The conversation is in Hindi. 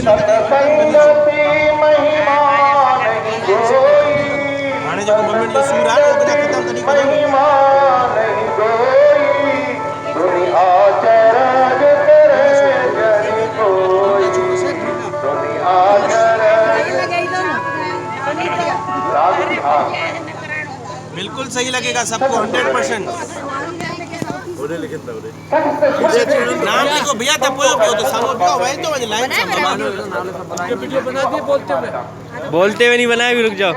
हाणे जेको 2 मिनट जो सूर आहे उहो ख़तम करी बिल्कुल सही लगेगा सबको 100%। नाम लिखो भैया तब पियो तो सामो पियो भाई तो लाइन से वीडियो बना दिए बोलते हुए नहीं बनाए भी रुक जाओ।